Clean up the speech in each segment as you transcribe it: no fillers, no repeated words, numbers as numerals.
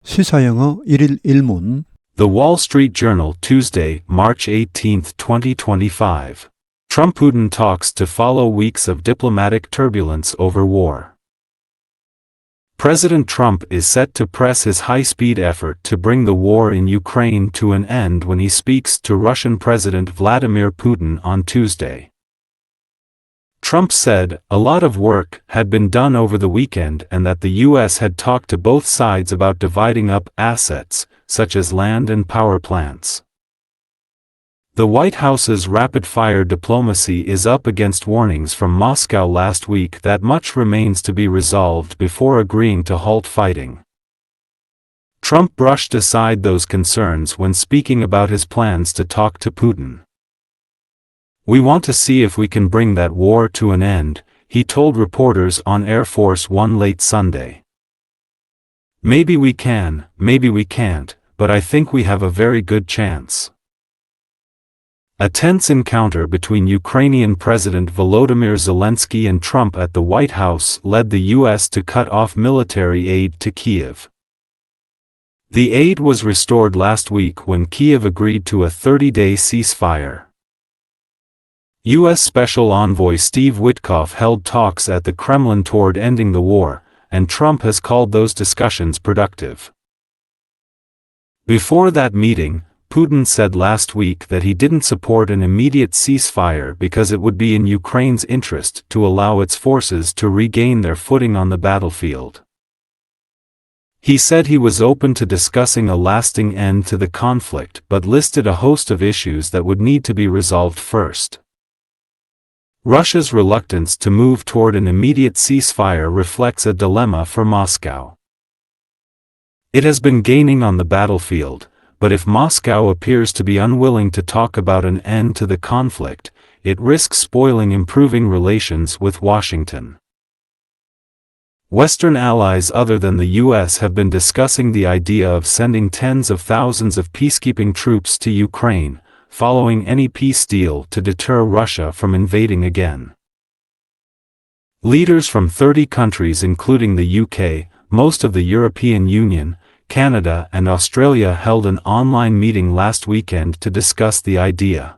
시사영어 1일 1문 The Wall Street Journal, Tuesday, March 18, 2025. Trump-Putin talks to follow weeks of diplomatic turbulence over war. President Trump is set to press his high-speed effort to bring the war in Ukraine to an end when he speaks to Russian President Vladimir Putin on Tuesday. Trump said a lot of work had been done over the weekend and that the U.S. had talked to both sides about dividing up assets, such as land and power plants. The White House's rapid-fire diplomacy is up against warnings from Moscow last week that much remains to be resolved before agreeing to halt fighting. Trump brushed aside those concerns when speaking about his plans to talk to Putin. "We want to see if we can bring that war to an end," he told reporters on Air Force One late Sunday. "Maybe we can, maybe we can't, but I think we have a very good chance." A tense encounter between Ukrainian President Volodymyr Zelensky and Trump at the White House led the U.S. to cut off military aid to Kyiv. The aid was restored last week when Kyiv agreed to a 30-day ceasefire. U.S. Special Envoy Steve Witkoff held talks at the Kremlin toward ending the war, and Trump has called those discussions productive. Before that meeting, Putin said last week that he didn't support an immediate ceasefire because it would be in Ukraine's interest to allow its forces to regain their footing on the battlefield. He said he was open to discussing a lasting end to the conflict but listed a host of issues that would need to be resolved first. Russia's reluctance to move toward an immediate ceasefire reflects a dilemma for Moscow. It has been gaining on the battlefield, but if Moscow appears to be unwilling to talk about an end to the conflict, it risks spoiling improving relations with Washington. Western allies other than the U.S. have been discussing the idea of sending tens of thousands of peacekeeping troops to Ukraine, following any peace deal to deter Russia from invading again. Leaders from 30 countries including the UK, most of the European Union, Canada and Australia held an online meeting last weekend to discuss the idea.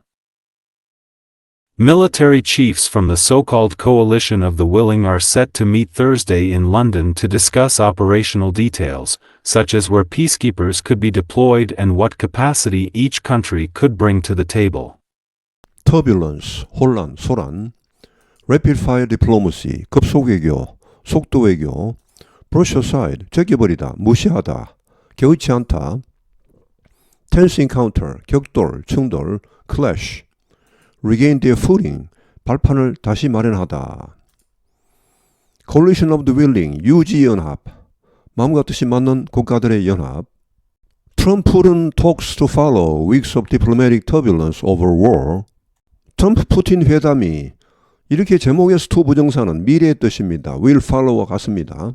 Military chiefs from the so-called Coalition of the Willing are set to meet Thursday in London to discuss operational details, such as where peacekeepers could be deployed and what capacity each country could bring to the table. Turbulence, 혼란, 소란, rapid-fire diplomacy, 급속외교, 속도외교, brush aside, 제껴버리다, 무시하다, 개의치 않다, tense encounter, 격돌, 충돌, clash, regain their footing, 발판을 다시 마련하다. Coalition of the Willing, 유지연합, 마음과 뜻이 맞는 국가들의 연합. Trump-Putin talks to follow weeks of diplomatic turbulence over war. 트럼프-푸틴 회담이, 이렇게 제목에서 to 부정사는 미래의 뜻입니다. will follow와 같습니다.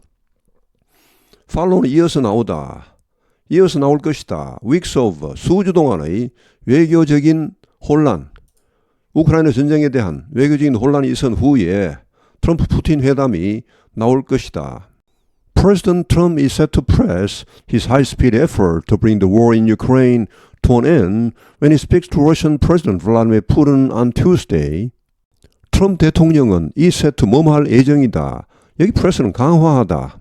follow는 이어서 나오다, 이어서 나올 것이다. weeks of, 수주 동안의 외교적인 혼란, 우크라이나 전쟁에 대한 외교적인 혼란이 있은 후에 트럼프-푸틴 회담이 나올 것이다. President Trump is set to press his high-speed effort to bring the war in Ukraine to an end when he speaks to Russian President Vladimir Putin on Tuesday. 트럼프 대통령은 is set to 뭐뭐할 예정이다. 여기 press는 강화하다.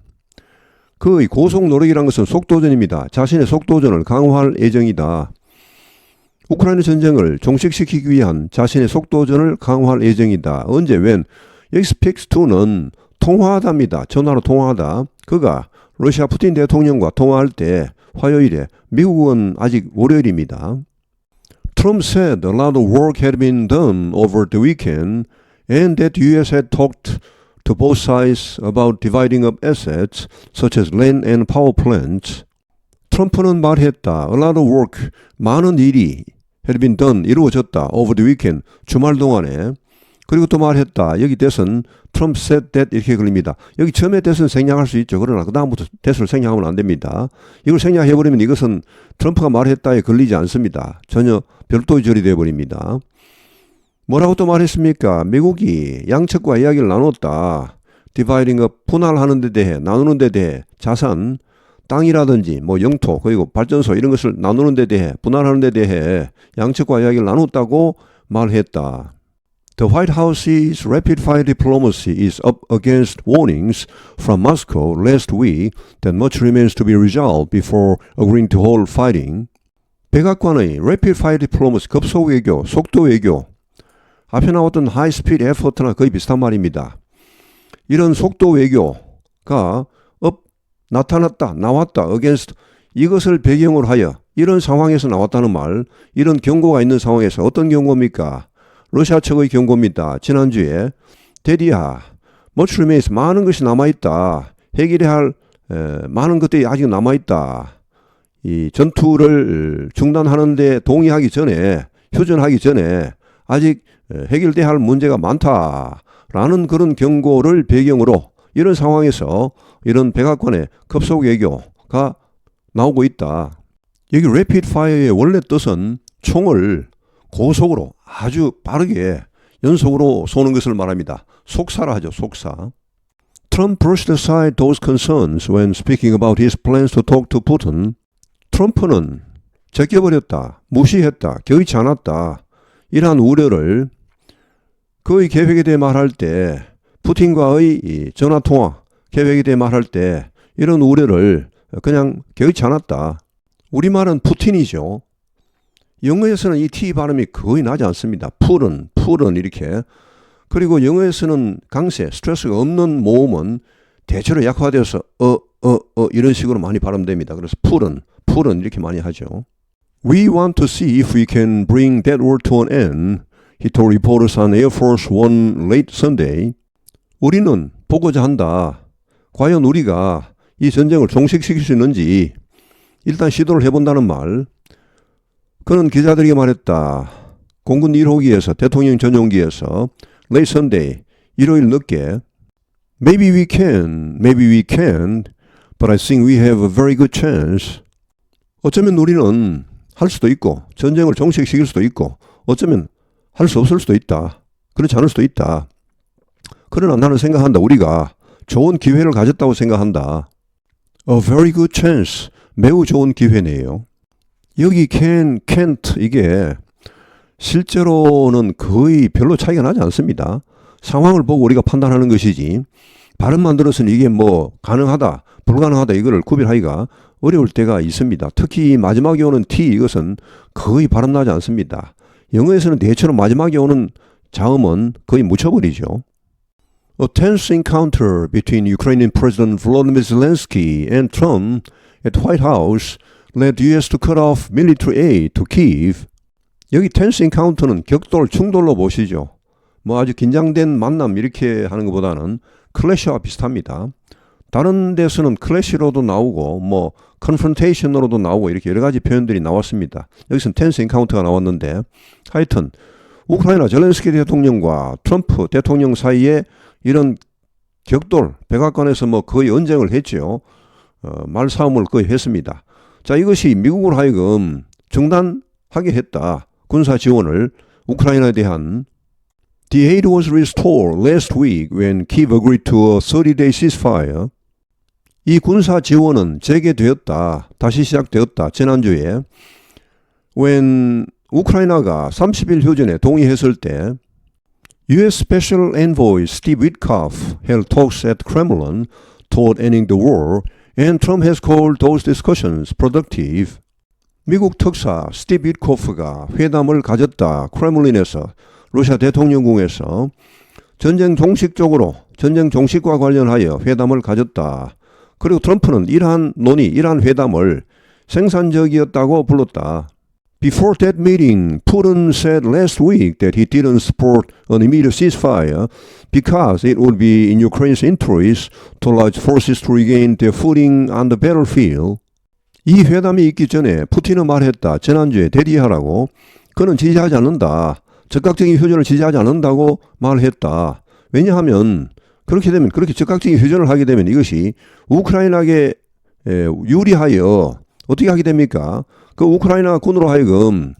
그 고속 노력이란 것은 속도전입니다. 자신의 속도전을 강화할 예정이다. 우크라이나 전쟁을 종식시키기 위한 자신의 속도전을 강화할 예정이다. 언제, when? 여기 speaks to는 통화하다입니다. 전화로 통화하다. 그가 러시아 푸틴 대통령과 통화할 때 화요일에, 미국은 아직 월요일입니다. Trump said a lot of work had been done over the weekend and that the U.S. had talked to both sides about dividing up assets such as land and power plants. 트럼프는 말했다. A lot of work, 많은 일이 had been done, 이루어졌다. Over the weekend, 주말 동안에. 그리고 또 말했다. 여기 that은 Trump said that 이렇게 걸립니다. 여기 처음에 that은 생략할 수 있죠. 그러나 그 다음부터 that을 생략하면 안 됩니다. 이걸 생략해버리면 이것은 트럼프가 말했다에 걸리지 않습니다. 전혀 별도의 절이 되어버립니다. 뭐라고 또 말했습니까? 미국이 양측과 이야기를 나눴다. dividing up, 분할하는 데 대해, 나누는 데 대해 자산, 땅이라든지 뭐 영토 그리고 발전소 이런 것을 나누는 데 대해 분할하는 데 대해 양측과 이야기를 나눴다고 말했다. The White House's rapid-fire diplomacy is up against warnings from Moscow last week that much remains to be resolved before agreeing to hold fighting. 백악관의 rapid-fire diplomacy, 급속 외교, 속도 외교, 앞에 나왔던 high-speed effort나 거의 비슷한 말입니다. 이런 속도 외교가 나타났다, 나왔다, against 이것을 배경으로 하여 이런 상황에서 나왔다는 말, 이런 경고가 있는 상황에서 어떤 경고입니까? 러시아 측의 경고입니다. 지난주에 대디야, much remains, 많은 것이 남아있다. 해결해야 할 많은 것들이 아직 남아있다. 이 전투를 중단하는 데 동의하기 전에, 휴전하기 전에 아직 해결돼야 할 문제가 많다라는 그런 경고를 배경으로 이런 상황에서 이런 백악관의 급속 외교가 나오고 있다. 여기 rapid fire의 원래 뜻은 총을 고속으로 아주 빠르게 연속으로 쏘는 것을 말합니다. 속사라 하죠. 속사. Trump brushed aside those concerns when speaking about his plans to talk to Putin. 트럼프는 제껴버렸다, 무시했다, 개의치 않았다. 이러한 우려를 그의 계획에 대해 말할 때 푸틴과의 전화통화 계획에 대해 말할 때 이런 우려를 그냥 개의치 않았다. 우리말은 푸틴이죠. 영어에서는 이 T 발음이 거의 나지 않습니다. 풀은 이렇게. 그리고 영어에서는 강세, 스트레스가 없는 모음은 대체로 약화되어서 이런 식으로 많이 발음됩니다. 그래서 풀은 이렇게 많이 하죠. We want to see if we can bring that war to an end, he told reporters on Air Force One late Sunday. 우리는 보고자 한다. 과연 우리가 이 전쟁을 종식시킬 수 있는지 일단 시도를 해본다는 말. 그는 기자들에게 말했다. 공군 1호기에서 대통령 전용기에서 late Sunday, 일요일 늦게 Maybe we can, maybe we can't, but I think we have a very good chance. 어쩌면 우리는 할 수도 있고 전쟁을 종식시킬 수도 있고 어쩌면 할 수 없을 수도 있다. 그렇지 않을 수도 있다. 그러나 나는 생각한다. 우리가 좋은 기회를 가졌다고 생각한다. A very good chance. 매우 좋은 기회네요. 여기 can, can't 이게 실제로는 거의 별로 차이가 나지 않습니다. 상황을 보고 우리가 판단하는 것이지 발음만 들어서는 이게 뭐 가능하다, 불가능하다 이거를 구별하기가 어려울 때가 있습니다. 특히 마지막에 오는 T 이것은 거의 발음 나지 않습니다. 영어에서는 대체로 마지막에 오는 자음은 거의 묻혀버리죠. A tense encounter between Ukrainian President Volodymyr Zelensky and Trump at the White House led the U.S. to cut off military aid to Kyiv. 여기 tense encounter는 격돌, 충돌로 보시죠. 뭐 아주 긴장된 만남 이렇게 하는 것보다는 클래시와 비슷합니다. 다른 데서는 클래시로도 나오고 뭐 confrontation으로도 나오고 이렇게 여러 가지 표현들이 나왔습니다. 여기서는 tense encounter가 나왔는데 하여튼 우크라이나 젤렌스키 대통령과 트럼프 대통령 사이에 이런 격돌, 백악관에서 뭐 거의 언쟁을 했죠. 말싸움을 거의 했습니다. 자, 이것이 미국으로 하여금 중단하게 했다. 군사 지원을 우크라이나에 대한 The aid was restored last week when Kyiv agreed to a 30-day ceasefire. 이 군사 지원은 재개되었다. 다시 시작되었다. 지난주에 when 우크라이나가 30일 휴전에 동의했을 때 U.S. Special Envoy Steve Witkoff held talks at Kremlin toward ending the war, and Trump has called those discussions productive. 미국 특사 스티브 위트코프가 회담을 가졌다. 크렘린에서 러시아 대통령궁에서 전쟁 종식과 관련하여 회담을 가졌다. 그리고 트럼프는 이러한 논의, 이러한 회담을 생산적이었다고 불렀다. Before that meeting, Putin said last week that he didn't support an immediate ceasefire because it would be in Ukraine's interest to allow its forces to regain their footing on the battlefield. 이 회담이 있기 전에 푸틴은 말했다. 지난주에 대리하라고. 그는 지지하지 않는다. 적극적인 휴전을 지지하지 않는다고 말했다. 왜냐하면 그렇게 적극적인 휴전을 하게 되면 이것이 우크라이나에게 유리하여 어떻게 하게 됩니까? 그 우크라이나 군으로 하여금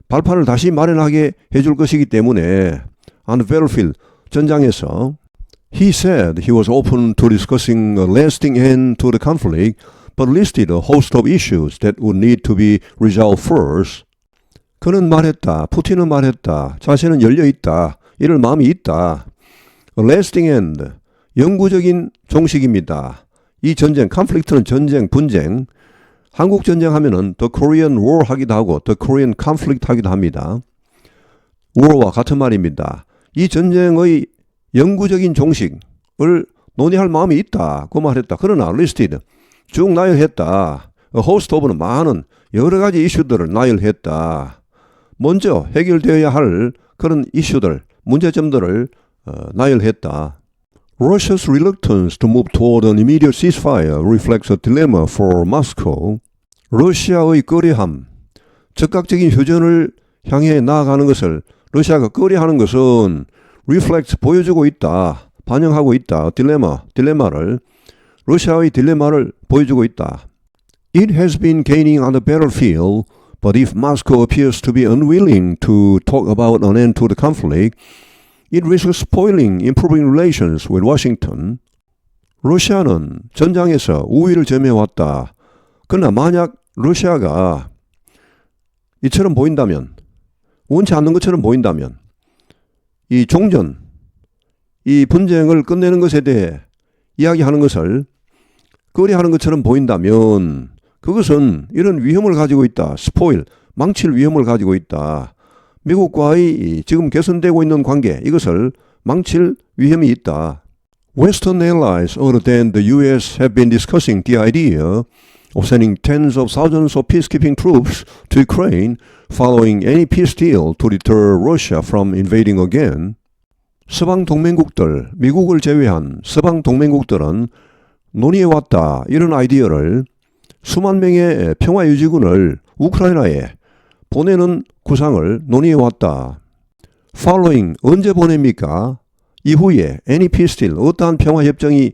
발판을 다시 마련하게 해줄 것이기 때문에 on the battlefield, 전장에서 He said he was open to discussing a lasting end to the conflict, but listed a host of issues that would need to be resolved first. 그는 말했다. 푸틴은 말했다. 자신은 열려있다. 이럴 마음이 있다. A lasting end. 영구적인 종식입니다. 이 전쟁, conflict는 전쟁, 분쟁. 한국 전쟁 하면은 the Korean War 하기도 하고 the Korean conflict 하기도 합니다. war와 같은 말입니다. 이 전쟁의 영구적인 종식을 논의할 마음이 있다. 그 말했다. 그러나 listed. 쭉 나열했다. A host of는 많은 여러 가지 이슈들을 나열했다. 먼저 해결되어야 할 그런 이슈들, 문제점들을 나열했다. Russia's reluctance to move toward an immediate ceasefire reflects a dilemma for Moscow. 러시아의 꺼려함, 즉각적인 휴전을 향해 나아가는 것을 러시아가 꺼려하는 것은 reflects 보여주고 있다, 반영하고 있다. 딜레마를 러시아의 딜레마를 보여주고 있다. It has been gaining on the battlefield, but if Moscow appears to be unwilling to talk about an end to the conflict, it risks spoiling improving relations with Washington. 러시아는 전장에서 우위를 점해왔다. 그러나 만약 러시아가 이처럼 보인다면, 원치 않는 것처럼 보인다면, 이 종전, 이 분쟁을 끝내는 것에 대해 이야기하는 것을 꺼려하는 것처럼 보인다면 그것은 이런 위험을 가지고 있다. 스포일, 망칠 위험을 가지고 있다. 미국과의 지금 개선되고 있는 관계, 이것을 망칠 위험이 있다. Western allies other than the US have been discussing the idea of sending tens of thousands of peacekeeping troops to Ukraine following any peace deal to deter Russia from invading again. 서방 동맹국들, 미국을 제외한 서방 동맹국들은 논의해왔다. 이런 아이디어를 수만 명의 평화유지군을 우크라이나에 보내는 구상을 논의해왔다. Following, 언제 보냅니까? 이후에 any peace deal, 어떠한 평화협정이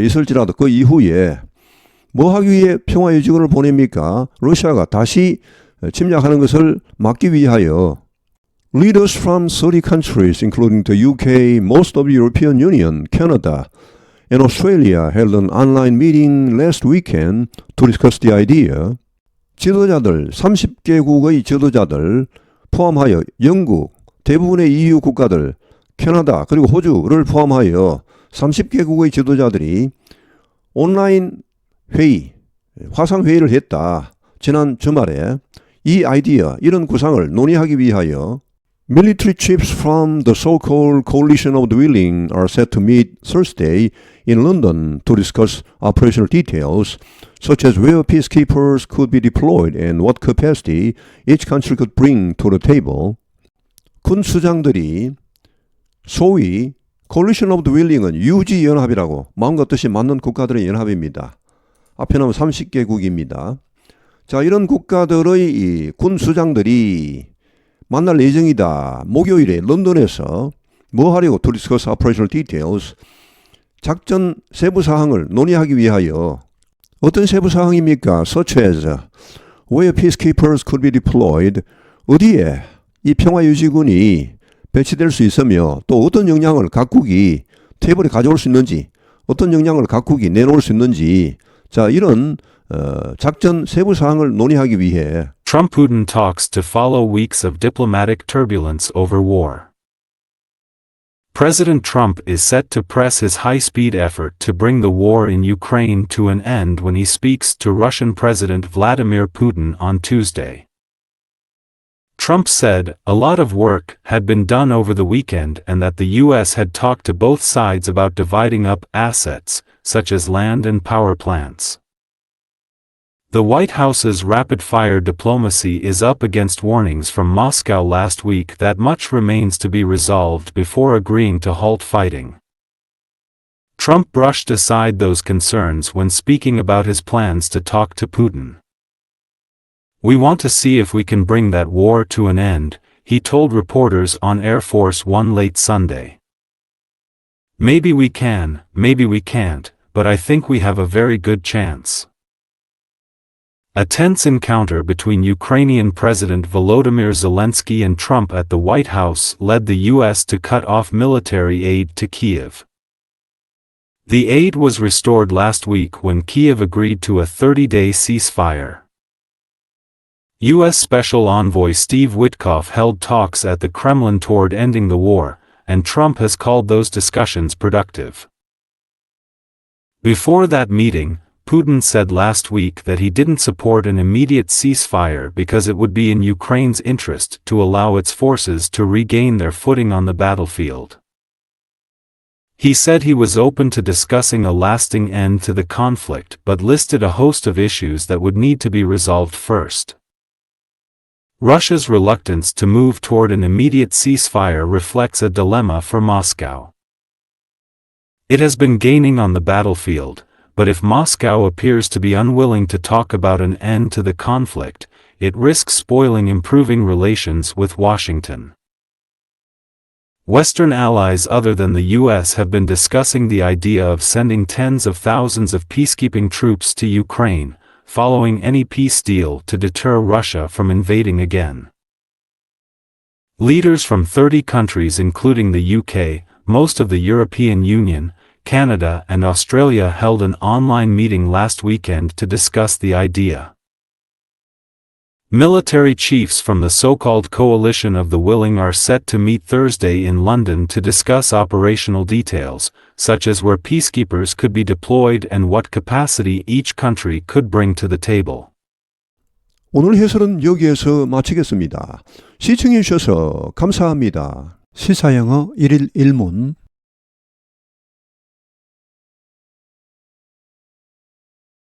있을지라도 그 이후에 뭐 하기 위해 평화유지군을 보냅니까? 러시아가 다시 침략하는 것을 막기 위하여. Leaders from 30 countries, including the UK, most of the European Union, Canada, and Australia held an online meeting last weekend to discuss the idea. 지도자들, 30개국의 지도자들 포함하여 영국, 대부분의 EU 국가들, 캐나다 그리고 호주를 포함하여 30개국의 지도자들이 온라인 회의, 화상회의를 했다. 지난 주말에 이 아이디어, 이런 구상을 논의하기 위하여 Military chiefs from the so-called Coalition of the Willing are set to meet Thursday in London to discuss operational details, such as where peacekeepers could be deployed and what capacity each country could bring to the table. 군 수장들이 소위 Coalition of the Willing은 유지연합이라고 마음과 뜻이 맞는 국가들의 연합입니다. 앞에 나오면 30개국입니다. 자, 이런 국가들의 이 군 수장들이 만날 예정이다. 목요일에 런던에서 뭐 하려고 to discuss operational details, 작전 세부 사항을 논의하기 위하여. 어떤 세부 사항입니까? Such as where peacekeepers could be deployed, 어디에 이 평화유지군이 배치될 수 있으며 또 어떤 역량을 각국이 테이블에 가져올 수 있는지, 어떤 역량을 각국이 내놓을 수 있는지, 자, 이런 작전 세부 사항을 논의하기 위해 Trump-Putin talks to follow weeks of diplomatic turbulence over war. President Trump is set to press his high-speed effort to bring the war in Ukraine to an end when he speaks to Russian President Vladimir Putin on Tuesday. Trump said a lot of work had been done over the weekend and that the U.S. had talked to both sides about dividing up assets, such as land and power plants. The White House's rapid-fire diplomacy is up against warnings from Moscow last week that much remains to be resolved before agreeing to halt fighting. Trump brushed aside those concerns when speaking about his plans to talk to Putin. "We want to see if we can bring that war to an end," he told reporters on Air Force One late Sunday. "Maybe we can, maybe we can't, but I think we have a very good chance." A tense encounter between Ukrainian President Volodymyr Zelensky and Trump at the White House led the U.S. to cut off military aid to Kyiv. The aid was restored last week when Kiev agreed to a 30-day ceasefire. U.S. Special Envoy Steve Witkoff held talks at the Kremlin toward ending the war, and Trump has called those discussions productive. Before that meeting, Putin said last week that he didn't support an immediate ceasefire because it would be in Ukraine's interest to allow its forces to regain their footing on the battlefield. He said he was open to discussing a lasting end to the conflict but listed a host of issues that would need to be resolved first. Russia's reluctance to move toward an immediate ceasefire reflects a dilemma for Moscow. It has been gaining on the battlefield, but if Moscow appears to be unwilling to talk about an end to the conflict, it risks spoiling improving relations with Washington. Western allies other than the U.S. have been discussing the idea of sending tens of thousands of peacekeeping troops to Ukraine, following any peace deal to deter Russia from invading again. Leaders from 30 countries including the UK, most of the European Union, Canada and Australia held an online meeting last weekend to discuss the idea. Military chiefs from the so-called Coalition of the Willing are set to meet Thursday in London to discuss operational details, such as where peacekeepers could be deployed and what capacity each country could bring to the table. 오늘 해설은 여기에서 마치겠습니다. 시청해 주셔서 감사합니다. 시사영어 1일 1문